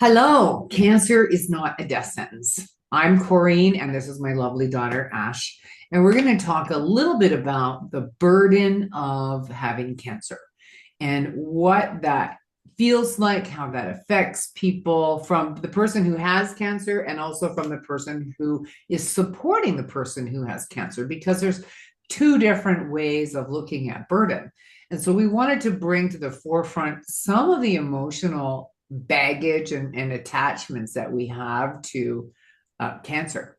Hello, cancer is not a death sentence. I'm Corrine, and this is my lovely daughter, Ash. And we're going to talk a little bit about the burden of having cancer and what that feels like, how that affects people from the person who has cancer and also from the person who is supporting the person who has cancer, because there's two different ways of looking at burden. And so we wanted to bring to the forefront some of the emotional baggage and attachments that we have to cancer.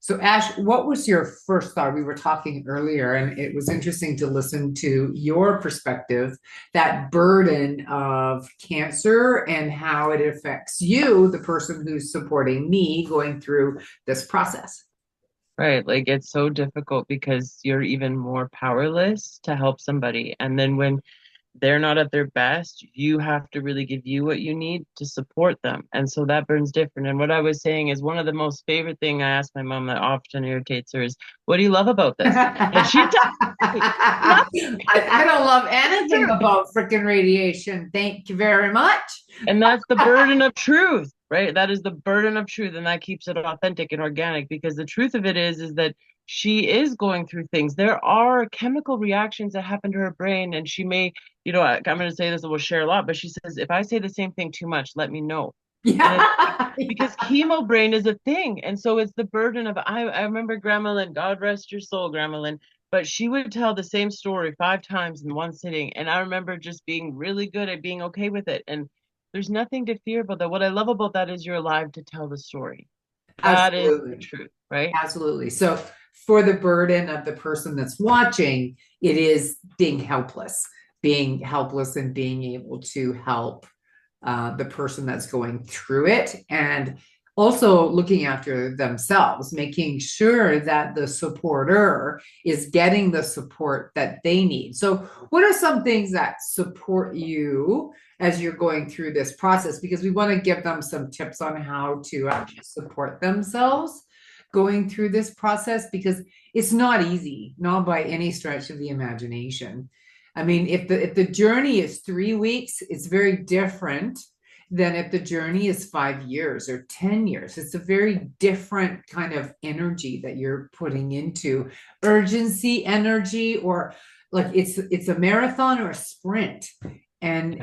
So, Ash, what was your first thought? We were talking earlier, and it was interesting to listen to your perspective, that burden of cancer and how it affects you, the person who's supporting me going through this process. Right. Like it's so difficult because you're even more powerless to help somebody. And then when they're not at their best, you have to really give you what you need to support them. And so that burns different. And what I was saying is one of the most favorite thing I ask my mom that often irritates her is, what do you love about this? And she tells me nothing. I don't love anything True. about freaking radiation. Thank you very much. And that's the burden of truth, right? That is the burden of truth. And that keeps it authentic and organic because the truth of it is that she is going through things. There are chemical reactions that happen to her brain. And she may, I'm going to say this, and we'll share a lot, but she says, if I say the same thing too much, let me know. And it's like, Yeah. because chemo brain is a thing. And so it's the burden of, I remember Grandma Lynn, God rest your soul, Grandma Lynn, but she would tell the same story 5 times in one sitting. And I remember just being really good at being okay with it. And there's nothing to fear about that. What I love about that is you're alive to tell the story. That is the Absolutely. truth, right? Absolutely. So, for the burden of the person that's watching, it is being helpless and being able to help the person that's going through it. And also looking after themselves, making sure that the supporter is getting the support that they need. So, what are some things that support you as you're going through this process? Because we want to give them some tips on how to actually support themselves going through this process, because it's not easy, not by any stretch of the imagination. I mean, if the journey is 3 weeks, it's very different than if the journey is 5 years or 10 years. It's a very different kind of energy that you're putting into urgency energy, or like it's a marathon or a sprint. And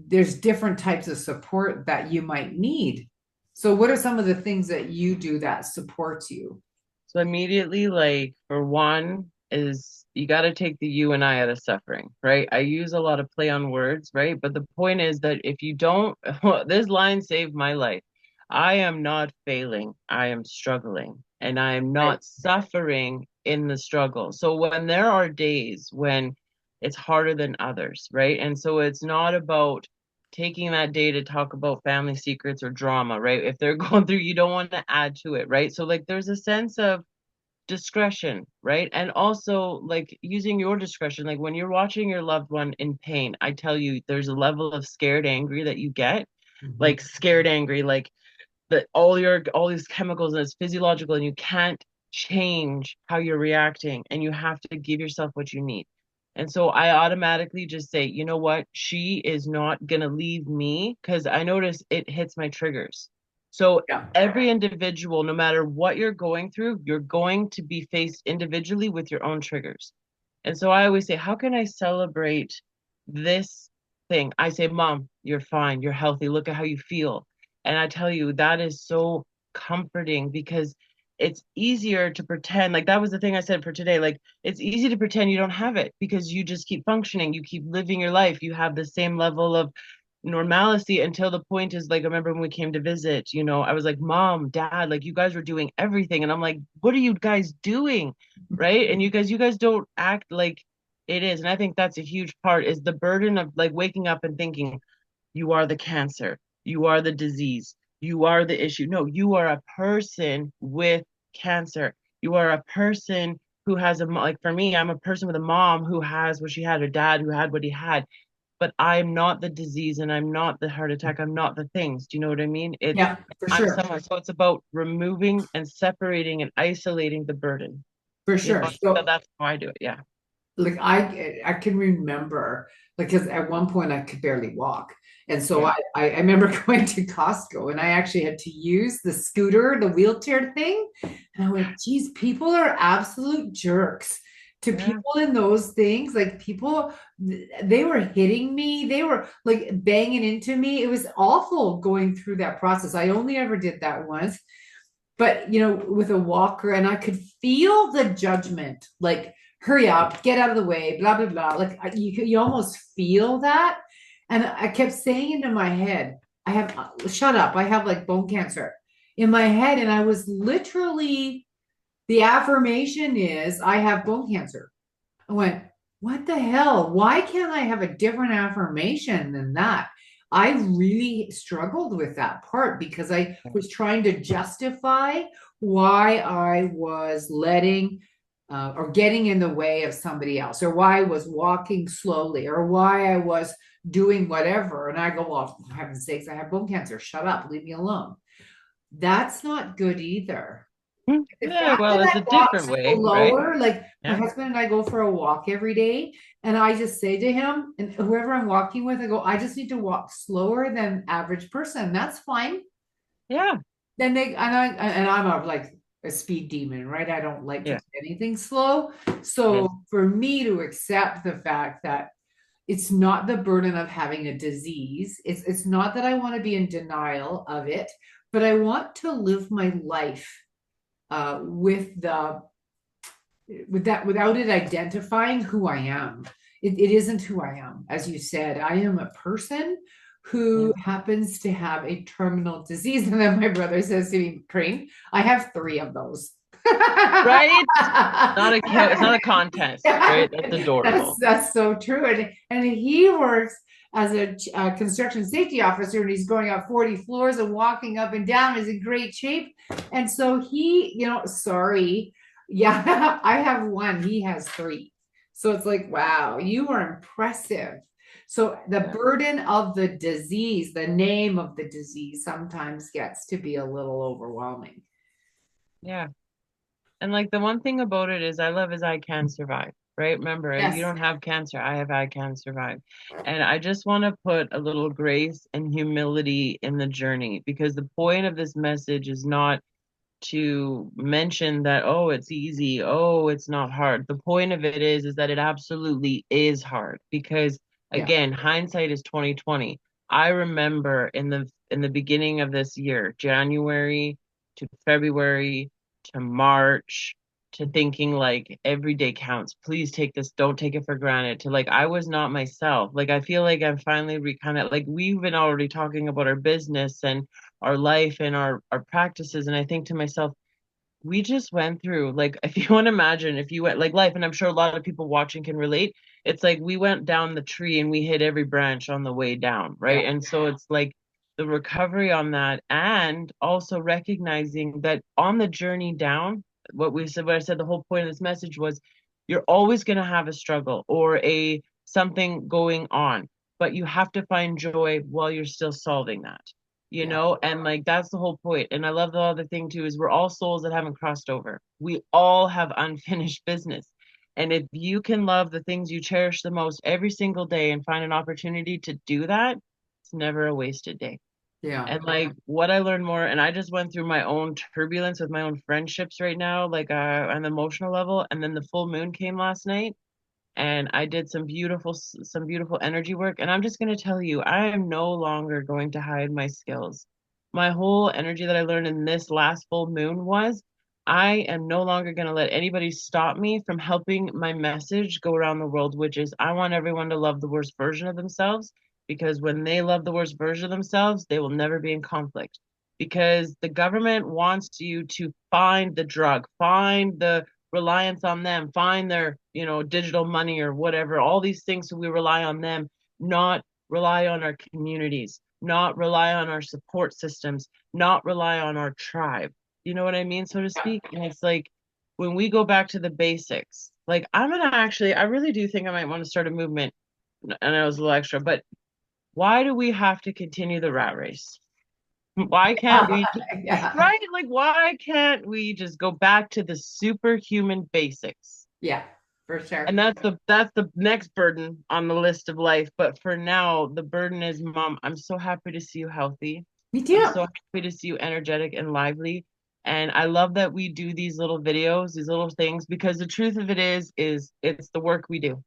there's different types of support that you might need. So what are some of the things that you do that supports you? So immediately, like for one, is you got to take the you and I out of suffering, right? I use a lot of play on words, right? But the point is that if you don't, this line saved my life. I am not failing. I am struggling, and I am Right. not suffering in the struggle. So when there are days when it's harder than others, right? And so it's not about taking that day to talk about family secrets or drama, right? If they're going through, you don't want to add to it, right? So like there's a sense of discretion, right? And also like using your discretion, like when you're watching your loved one in pain, I tell you, there's a level of scared angry that you get, Mhm. like scared angry, like that all these chemicals and it's physiological and you can't change how you're reacting and you have to give yourself what you need. And so I automatically just say, you know what? She is not going to leave me because I notice it hits my triggers. So Yeah. every individual, no matter what you're going through, you're going to be faced individually with your own triggers. And so I always say, how can I celebrate this thing? I say, Mom, you're fine. You're healthy. Look at how you feel. And I tell you, that is so comforting because it's easier to pretend. Like that was the thing I said for today. Like it's easy to pretend you don't have it because you just keep functioning. You keep living your life. You have the same level of normalcy until the point is like, I remember when we came to visit, I was like, Mom, Dad, like you guys were doing everything. And I'm like, what are you guys doing? Right. And you guys don't act like it is. And I think that's a huge part is the burden of like waking up and thinking, you are the cancer, you are the disease, you are the issue. No, you are a person with cancer. You are a person who has like for me, I'm a person with a mom who has what she had, a dad who had what he had, but I'm not the disease and I'm not the heart attack. I'm not the things. Do you know what I mean? Yeah, for I'm sure. someone. So it's about removing and separating and isolating the burden. For sure. So That's how I do it. Yeah. like I can remember, because at one point I could barely walk. And so Yeah. I remember going to Costco and I actually had to use the scooter, the wheelchair thing. And I went, geez, people are absolute jerks to Yeah. people in those things. Like people, they were hitting me. They were like banging into me. It was awful going through that process. I only ever did that once, but with a walker, and I could feel the judgment, like, hurry up, get out of the way, blah, blah, blah. Like you almost feel that. And I kept saying into my head, shut up, I have like bone cancer in my head. And I was literally, the affirmation is, I have bone cancer. I went, what the hell? Why can't I have a different affirmation than that? I really struggled with that part because I was trying to justify why I was letting or getting in the way of somebody else, or why I was walking slowly, or why I was doing whatever. And I go, well, for heaven's sakes, I have bone cancer. Shut up, leave me alone. That's not good either. The Yeah, fact well, that it's I a walk different way, right? slower, like my Yeah. husband and I go for a walk every day, and I just say to him and whoever I'm walking with, I go, I just need to walk slower than average person. That's fine. Yeah. Then I'm like a speed demon, right? I don't like to Yeah. do anything slow. Yeah. So for me to accept the fact that it's not the burden of having a disease, it's not that I want to be in denial of it, but I want to live my life with that, without it identifying who I am. It isn't who I am. As you said, I am a person Yeah. who happens to have a terminal disease. And then my brother says to me, Cream, I have three of those. Right? It's not a contest, right? That's that's adorable. that's so true. And he works as a construction safety officer, and he's going up 40 floors and walking up and down. He's in great shape. And so he, sorry, yeah, I have one, he has three. So it's like, wow, you are impressive. So the Yeah. burden of the disease, the name of the disease, sometimes gets to be a little overwhelming. Yeah. And like the one thing about it is I love is I can survive, right? Remember, you Yes. don't have cancer. I can survive. And I just want to put a little grace and humility in the journey because the point of this message is not to mention that, oh, it's easy, oh, it's not hard. The point of it is that it absolutely is hard because Yeah. again, hindsight is 2020. I remember in the beginning of this year, January to February to March to thinking like every day counts. Please take this, don't take it for granted. To like I was not myself. Like I feel like I'm finally kind of like we've been already talking about our business and our life and our practices. And I think to myself, we just went through like if you want to imagine if you went like life, and I'm sure a lot of people watching can relate, it's like we went down the tree and we hit every branch on the way down, Yeah. right? And so it's like the recovery on that and also recognizing that on the journey down, what I said, the whole point of this message was you're always going to have a struggle or a something going on, but you have to find joy while you're still solving that, Yeah. and like that's the whole point. And I love the other thing too is we're all souls that haven't crossed over. We all have unfinished business. And if you can love the things you cherish the most every single day and find an opportunity to do that, it's never a wasted day. Yeah. And like what I learned more, and I just went through my own turbulence with my own friendships right now, like on the emotional level. And then the full moon came last night and I did some beautiful energy work. And I'm just going to tell you, I am no longer going to hide my skills. My whole energy that I learned in this last full moon was I am no longer going to let anybody stop me from helping my message go around the world, which is I want everyone to love the worst version of themselves because when they love the worst version of themselves, they will never be in conflict. Because the government wants you to find the drug, find the reliance on them, find their, digital money or whatever, all these things. So we rely on them, not rely on our communities, not rely on our support systems, not rely on our tribe. You know what I mean, so to speak? And it's like when we go back to the basics, like I really do think I might want to start a movement. And I was a little extra, but why do we have to continue the rat race? Why can't we Yeah. right? Like, why can't we just go back to the superhuman basics? Yeah. For sure. And that's the next burden on the list of life. But for now, the burden is, Mom, I'm so happy to see you healthy. Me I'm too. so happy to see you energetic and lively. And I love that we do these little videos, these little things, because the truth of it is it's the work we do.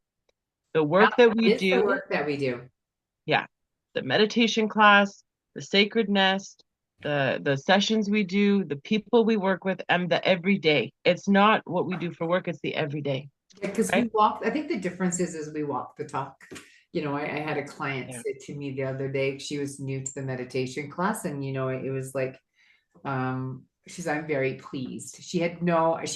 The Yeah, work that we it's the do, work that we do. yeah. The meditation class, the sacred nest, the sessions we do, the people we work with, and the everyday. It's not what we do for work, it's the everyday, Because right? we walk, I think the difference is we walk the talk. I had a client Yeah. say to me the other day, she was new to the meditation class, and it was like, she's, I'm very pleased. She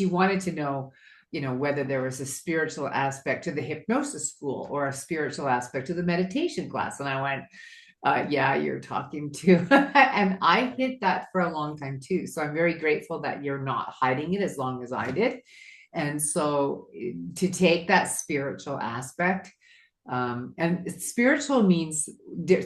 wanted to know, whether there was a spiritual aspect to the hypnosis school or a spiritual aspect to the meditation class. And I went, yeah, you're talking to, and I hid that for a long time too. So I'm very grateful that you're not hiding it as long as I did. And so to take that spiritual aspect, and spiritual means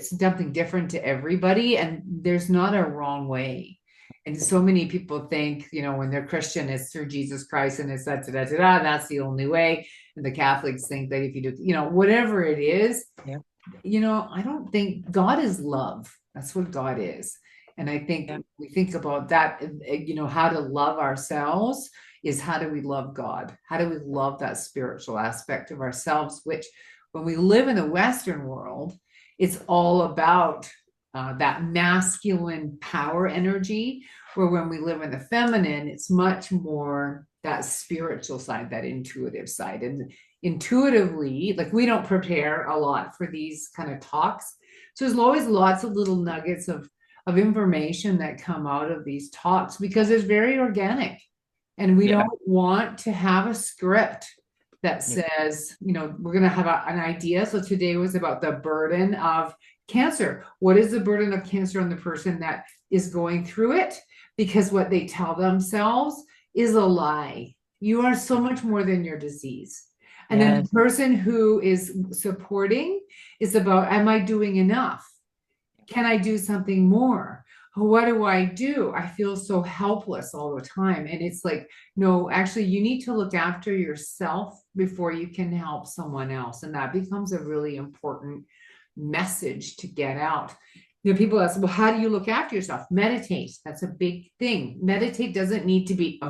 something different to everybody, and there's not a wrong way. And so many people think, when they're Christian, it's through Jesus Christ and it's that's the only way. And the Catholics think that if you do, whatever it is, Yeah. I don't think God is love. That's what God is. And I think Yeah. we think about that, how to love ourselves is how do we love God? How do we love that spiritual aspect of ourselves, which when we live in the Western world, it's all about that masculine power energy, where when we live in the feminine, it's much more that spiritual side, that intuitive side. And intuitively, like we don't prepare a lot for these kind of talks. So there's always lots of little nuggets of information that come out of these talks because it's very organic. And we Yeah. don't want to have a script that Yeah. says, we're going to have an idea. So today was about the burden of cancer. What is the burden of cancer on the person that is going through it? Because what they tell themselves is a lie. You are so much more than your disease. And then the Yes. person who is supporting is about, am I doing enough? Can I do something more? What do I do? I feel so helpless all the time. And it's like, no, actually, you need to look after yourself before you can help someone else. And that becomes a really important message to get out. People ask, well, how do you look after yourself? Meditate. That's a big thing. Meditate doesn't need to be,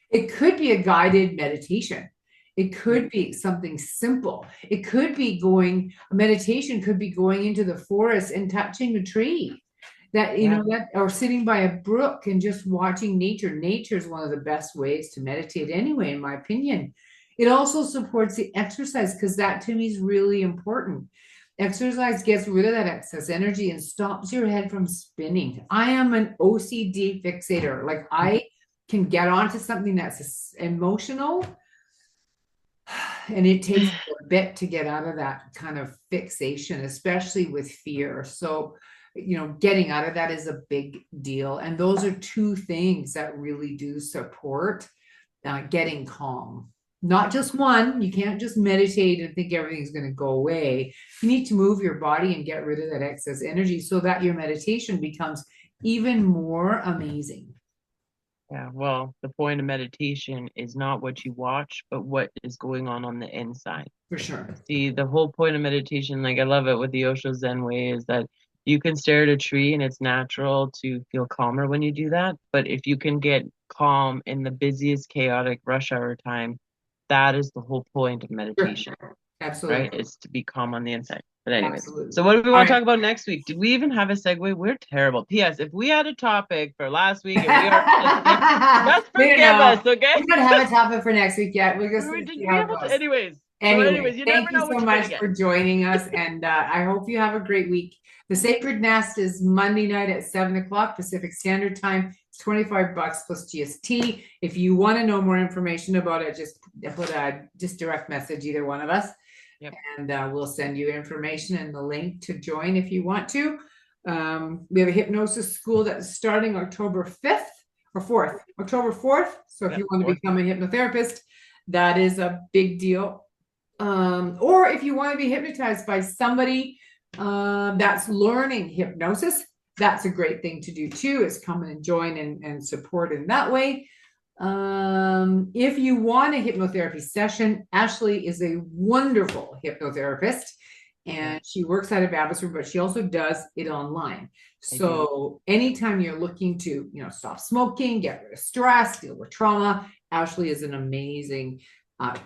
it could be a guided meditation. It could be something simple. It could be meditation could be going into the forest and touching a tree or sitting by a brook and just watching nature. Nature is one of the best ways to meditate anyway, in my opinion. It also supports the exercise because that to me is really important. Exercise gets rid of that excess energy and stops your head from spinning. I am an OCD fixator. Like I can get onto something that's emotional, and it takes a bit to get out of that kind of fixation, especially with fear. So, getting out of that is a big deal. And those are two things that really do support getting calm. Not just one. You can't just meditate and think everything's going to go away. You need to move your body and get rid of that excess energy so that your meditation becomes even more amazing. Yeah, well, the point of meditation is not what you watch, but what is going on the inside. For sure. See, the whole point of meditation, like I love it with the Osho Zen way, is that you can stare at a tree and it's natural to feel calmer when you do that. But if you can get calm in the busiest, chaotic rush hour time, that is the whole point of meditation, Sure. right? Absolutely. It's to be calm on the inside. But anyways, Absolutely. so what do we All want to right. talk about next week? Did we even have a segue? We're terrible. P.S. If we had a topic for last week and we are just We don't forgive know. us, okay? We don't have a topic for next week yet. We're just We going to did see we how it able to goes. anyways. So Anyway, anyways, you never thank you know so what you're gonna much get. for joining us. And I hope you have a great week. The Sacred Nest is Monday night at 7 o'clock Pacific Standard Time. It's $25 plus GST. If you want to know more information about it, just direct message either one of us. Yep. And we'll send you information and the link to join if you want to. We have a hypnosis school that's starting October 5th or 4th, October 4th. So if you want to become a hypnotherapist, that is a big deal. Or if you want to be hypnotized by somebody that's learning hypnosis, that's a great thing to do too, is come and join and support in that way. If you want a hypnotherapy session, Ashley is a wonderful hypnotherapist and she works out of Abbotsford, but she also does it online. So anytime you're looking to, stop smoking, get rid of stress, deal with trauma, Ashley is an amazing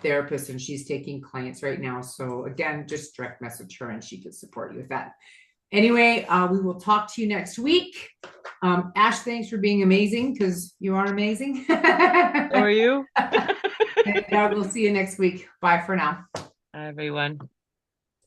therapist and she's taking clients right now. So again, just direct message her and she can support you with that. Anyway, we will talk to you next week. Ash, thanks for being amazing because you are amazing. So are you? And we'll see you next week. Bye for now. Everyone.